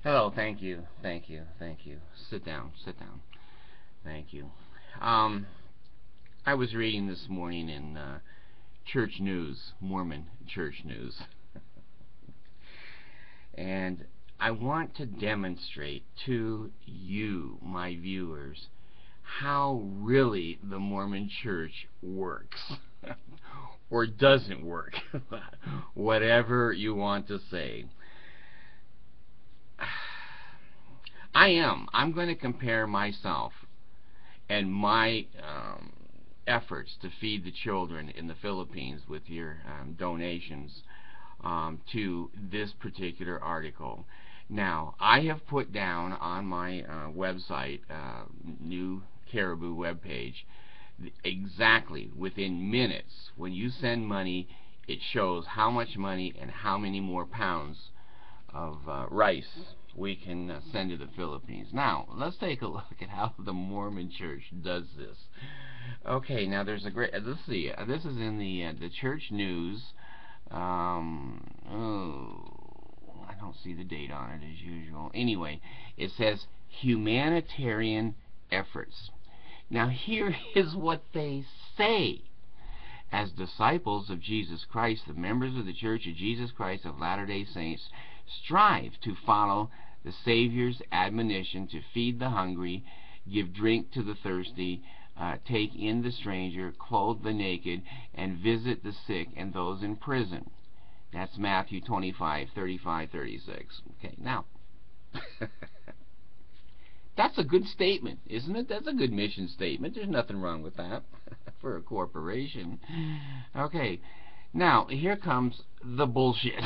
Hello, thank you, thank you, thank you. Sit down, sit down. Thank you. I was reading this morning in church news, Mormon church news, and I want to demonstrate to you, my viewers, how really the Mormon church works or doesn't work, whatever you want to say. I'm going to compare myself and my efforts to feed the children in the Philippines with your donations to this particular article. Now, I have put down on my website, New Caribou webpage, exactly within minutes, when you send money, it shows how much money and how many more pounds of rice we can send to the Philippines. Now, let's take a look at how the Mormon Church does this. Okay, now there's a great. Let's see. This is in the church news. I don't see the date on it as usual. Anyway, it says humanitarian efforts. Now, here is what they say. As disciples of Jesus Christ, the members of the Church of Jesus Christ of Latter-day Saints strive to follow the Savior's admonition to feed the hungry, give drink to the thirsty, take in the stranger, clothe the naked, and visit the sick and those in prison. That's Matthew 25:35-36. Okay, now, that's a good statement, isn't it? That's a good mission statement. There's nothing wrong with that for a corporation. Okay, now here comes the bullshit.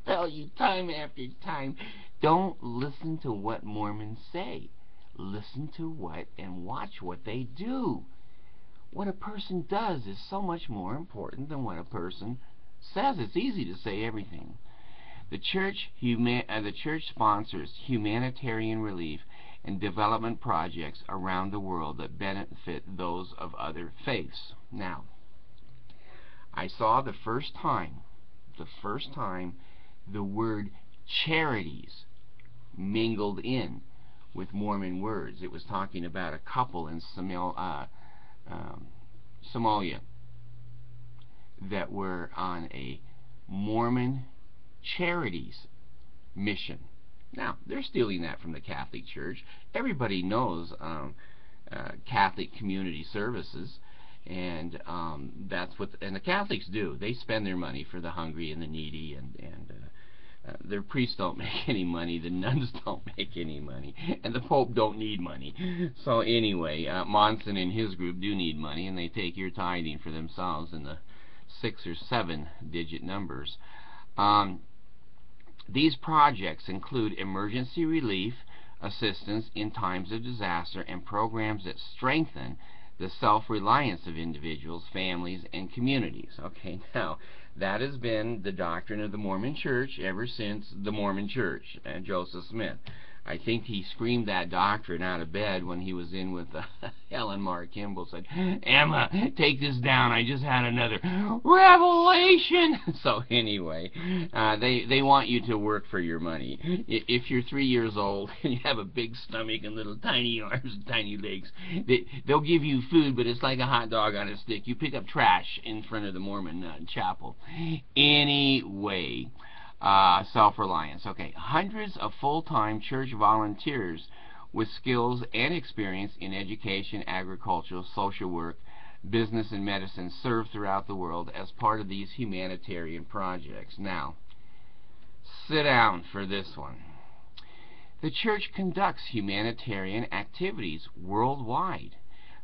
Tell you time after time, don't listen to what Mormons say. Listen to what and watch what they do. What a person does is so much more important than what a person says. It's easy to say everything. The church sponsors humanitarian relief and development projects around the world that benefit those of other faiths. Now, I saw the first time the word charities mingled in with Mormon words. It was talking about a couple in Somalia that were on a Mormon charities mission. Now, they're stealing that from the Catholic Church. Everybody knows Catholic community services, and that's what the Catholics do. They spend their money for the hungry and the needy, and their priests don't make any money, the nuns don't make any money, and the Pope don't need money. So anyway, Monson and his group do need money, and they take your tithing for themselves in the 6 or 7 digit numbers. These projects include emergency relief, assistance in times of disaster, and programs that strengthen the self-reliance of individuals, families, and communities. Okay, now, that has been the doctrine of the Mormon Church ever since the Mormon Church and Joseph Smith. I think he screamed that doctrine out of bed when he was in with Helen Mar Kimball, said, "Emma, take this down. I just had another revelation." So anyway, they want you to work for your money. If you're 3 years old and you have a big stomach and little tiny arms and tiny legs, they'll give you food, but it's like a hot dog on a stick. You pick up trash in front of the Mormon chapel. Anyway, self-reliance. Okay, hundreds of full-time church volunteers with skills and experience in education, agriculture, social work, business, and medicine serve throughout the world as part of these humanitarian projects. Now, sit down for this one. The church conducts humanitarian activities worldwide.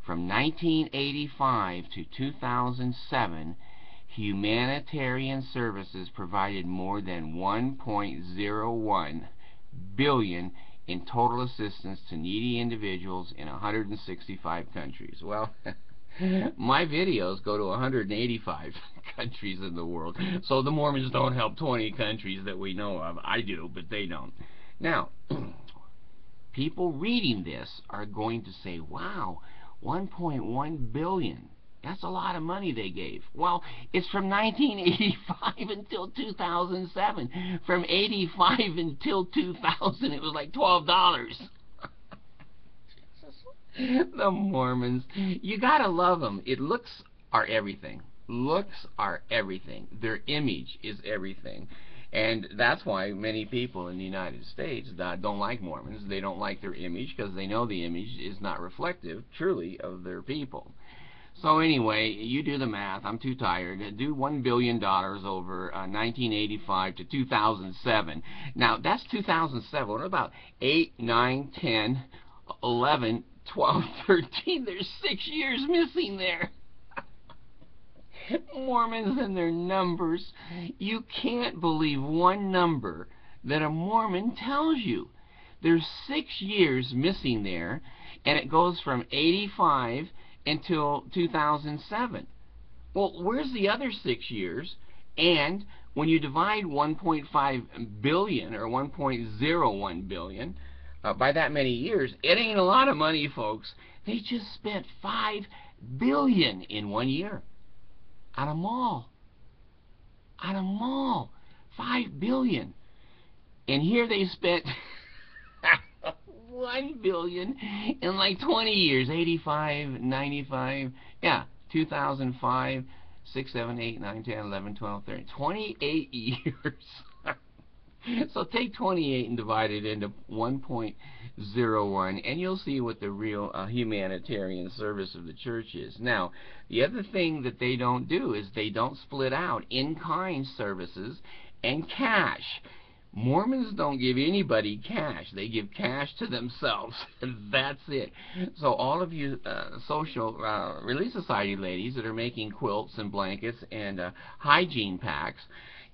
From 1985 to 2007, humanitarian services provided more than $1.01 billion in total assistance to needy individuals in 165 countries. Well, my videos go to 185 countries in the world, so the Mormons don't help 20 countries that we know of. I do, but they don't. Now, people reading this are going to say, wow, 1.1 billion. That's a lot of money they gave. Well, it's from 1985 until 2007. From 85 until 2000, it was like $12. The Mormons, you gotta love them. Looks are everything. Looks are everything. Their image is everything. And that's why many people in the United States don't like Mormons. They don't like their image because they know the image is not reflective, truly, of their people. So anyway, you do the math. I'm too tired. Do $1 billion over 1985 to 2007. Now, that's 2007. What about 8, 9, 10, 11, 12, 13? There's 6 years missing there. Mormons and their numbers. You can't believe one number that a Mormon tells you. There's 6 years missing there, and it goes from 85 until 2007. Well, where's the other 6 years? And when you divide 1.5 billion or 1.01 billion by that many years, it ain't a lot of money, folks. They just spent $5 billion in 1 year. At a mall. At a mall. $5 billion. And here they spent $1 billion in like 20 years. 85, 95, yeah, 2005, 6, 7, 8, 9, 10, 11, 12, 13. 28 years. So take 28 and divide it into 1.01, and you'll see what the real humanitarian service of the church is. Now, the other thing that they don't do is they don't split out in-kind services and cash. Mormons don't give anybody cash. They give cash to themselves, and that's it. So all of you social Relief Society ladies that are making quilts and blankets and hygiene packs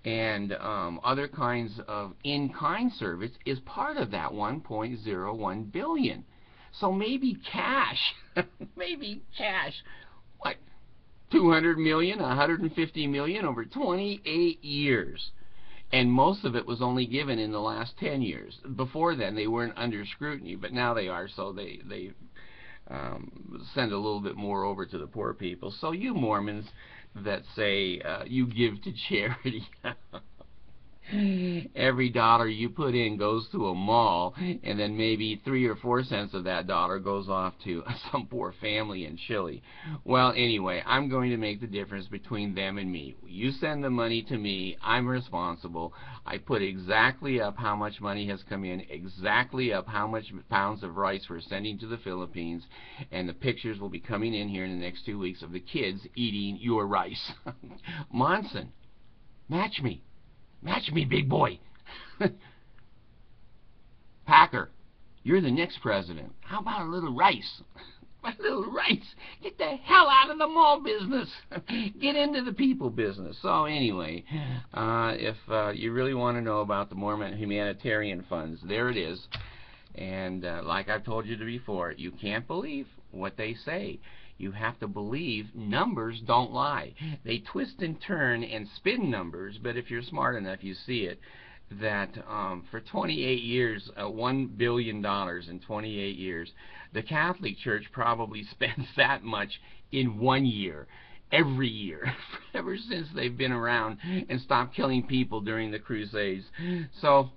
and other kinds of in-kind service is part of that 1.01 billion. So maybe cash, maybe cash, what, 200 million, 150 million over 28 years. And most of it was only given in the last 10 years. Before then, they weren't under scrutiny, but now they are, so they send a little bit more over to the poor people. So you Mormons that say you give to charity, every dollar you put in goes to a mall, and then maybe 3 or 4 cents of that dollar goes off to some poor family in Chile. Well, anyway, I'm going to make the difference between them and me. You send the money to me, I'm responsible. I put exactly up how much money has come in, exactly up how much pounds of rice we're sending to the Philippines, and the pictures will be coming in here in the next 2 weeks of the kids eating your rice. Monson, match me. Match me, big boy. Packer, you're the next president. How about a little rice? A little rice. Get the hell out of the mall business. Get into the people business. So anyway, if you really want to know about the Mormon humanitarian funds, there it is. And like I've told you before, you can't believe what they say. You have to believe numbers don't lie. They twist and turn and spin numbers, but if you're smart enough, you see it, that for 28 years, $1 billion in 28 years, the Catholic Church probably spends that much in 1 year, every year, ever since they've been around and stopped killing people during the Crusades. So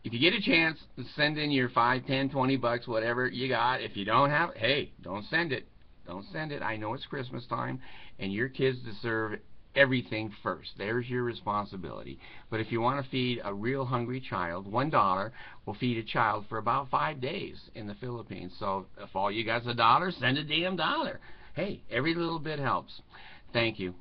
if you get a chance, send in your 5, 10, 20 bucks, whatever you got. If you don't have it, hey, don't send it. Don't send it. I know it's Christmas time, and your kids deserve everything first. There's your responsibility. But if you want to feed a real hungry child, $1 will feed a child for about 5 days in the Philippines. So if all you got's $1, send a damn dollar. Hey, every little bit helps. Thank you.